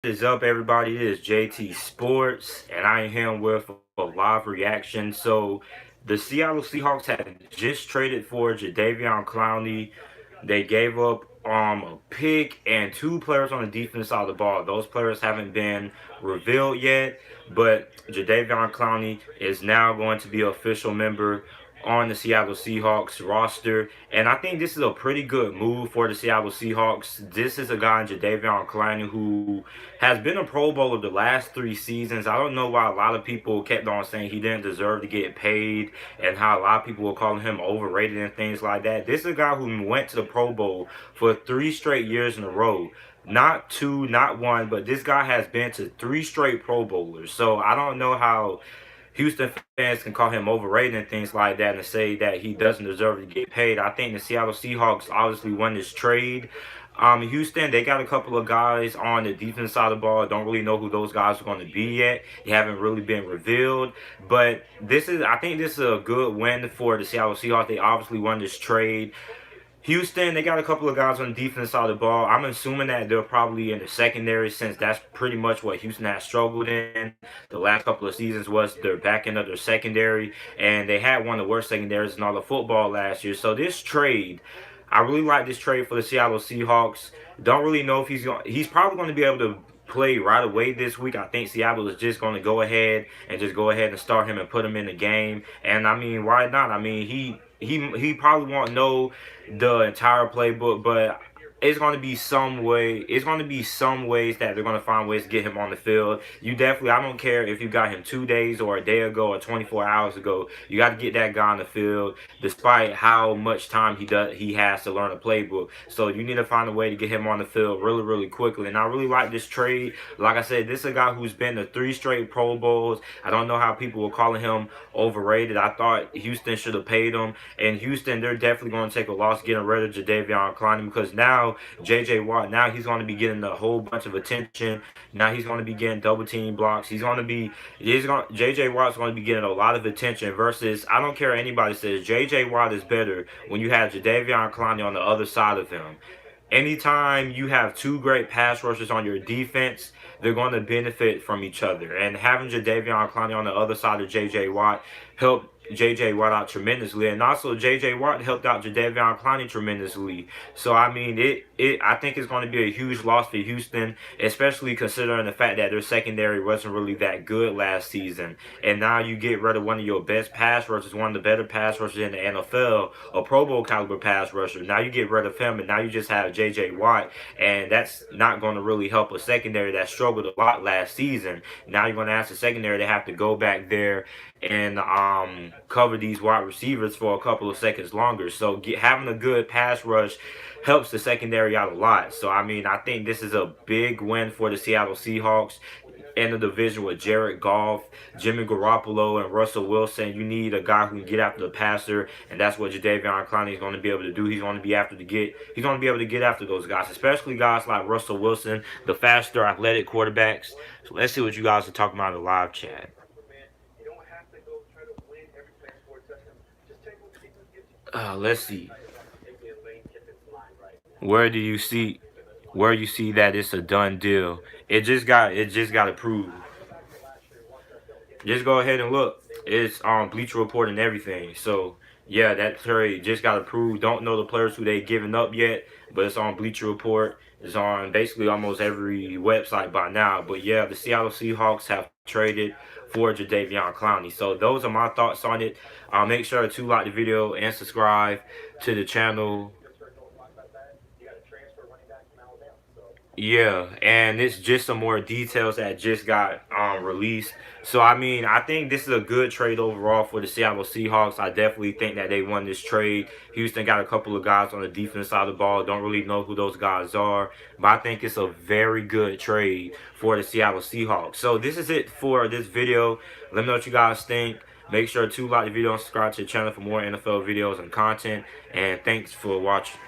Is up, everybody? It is JT Sports, and I am here with a live reaction. So, the Seattle Seahawks have just traded for Jadeveon Clowney. They gave up a pick and two players on the defense side of the ball. Those players haven't been revealed yet, but Jadeveon Clowney is now going to be an official member on the Seattle Seahawks roster. And I think this is a pretty good move for the Seattle Seahawks. This is a guy in Jadeveon Clowney who has been a Pro Bowler the last 3 seasons. I don't know why a lot of people kept on saying he didn't deserve to get paid and how a lot of people were calling him overrated and things like that. This is a guy who went to the Pro Bowl for 3 straight years in a row. Not two, not one, but this guy has been to 3 straight Pro Bowlers. So I don't know how Houston fans can call him overrated and things like that and say that he doesn't deserve to get paid. I think the Seattle Seahawks obviously won this trade. Houston, they got a couple of guys on the defense side of the ball. Don't really know who those guys are going to be yet. They haven't really been revealed. But I think this is a good win for the Seattle Seahawks. They obviously won this trade. Houston, they got a couple of guys on the defense side of the ball. I'm assuming that they're probably in the secondary, since that's pretty much what Houston has struggled in the last couple of seasons, was their back end of their secondary. And they had one of the worst secondaries in all of football last year. So this trade, I really like this trade for the Seattle Seahawks. Don't really know if he's probably going to be able to play right away this week. I think Seattle is just going to go ahead and start him and put him in the game. And I mean, why not? I mean, he probably won't know the entire playbook, but it's going to be some way. It's going to be some ways that they're going to find ways to get him on the field. You definitely, I don't care if you got him 2 days or a day ago or 24 hours ago. You got to get that guy on the field, despite how much time he has to learn a playbook. So you need to find a way to get him on the field really, really quickly. And I really like this trade. Like I said, this is a guy who's been to 3 straight Pro Bowls. I don't know how people were calling him overrated. I thought Houston should have paid him. And Houston, they're definitely going to take a loss getting rid of Jadeveon Clowney, because now J.J. Watt, now he's going to be getting a whole bunch of attention. Now he's going to be getting double team blocks. J.J. Watt's going to be getting a lot of attention versus, I don't care what anybody says, J.J. Watt is better when you have Jadeveon Clowney on the other side of him. Anytime you have two great pass rushers on your defense, they're going to benefit from each other. And having Jadeveon Clowney on the other side of J.J. Watt helped J.J. Watt out tremendously, and also J.J. Watt helped out Jadeveon Clowney tremendously. So I mean, I think it's going to be a huge loss for Houston, especially considering the fact that their secondary wasn't really that good last season. And now you get rid of one of your best pass rushers, one of the better pass rushers in the NFL, a Pro Bowl caliber pass rusher. Now you get rid of him, and now you just have J.J. Watt, and that's not going to really help a secondary that struggled a lot last season. Now you're going to ask the secondary to have to go back there and cover these wide receivers for a couple of seconds longer. So having a good pass rush helps the secondary out a lot. So I mean, I think this is a big win for the Seattle Seahawks in the division with Jared Goff, Jimmy Garoppolo, and Russell Wilson. You need a guy who can get after the passer, and that's what Jadeveon Clowney is going to be able to do. He's going to be able to get after those guys, especially guys like Russell Wilson, the faster, athletic quarterbacks. So let's see what you guys are talking about in the live chat. Let's see. Where do you see that it's a done deal? It just got approved. Just go ahead and look. It's on Bleacher Report and everything. So yeah, that trade just got approved. Don't know the players who they given up yet, but it's on Bleacher Report. It's on basically almost every website by now. But yeah, the Seattle Seahawks have traded for Jadeveon Clowney. So those are my thoughts on it. Make sure to like the video and subscribe to the channel. Yeah, and it's just some more details that just got released. So, I mean, I think this is a good trade overall for the Seattle Seahawks. I definitely think that they won this trade. Houston got a couple of guys on the defense side of the ball. Don't really know who those guys are, but I think it's a very good trade for the Seattle Seahawks. So, this is it for this video. Let me know what you guys think. Make sure to like the video and subscribe to the channel for more NFL videos and content. And thanks for watching.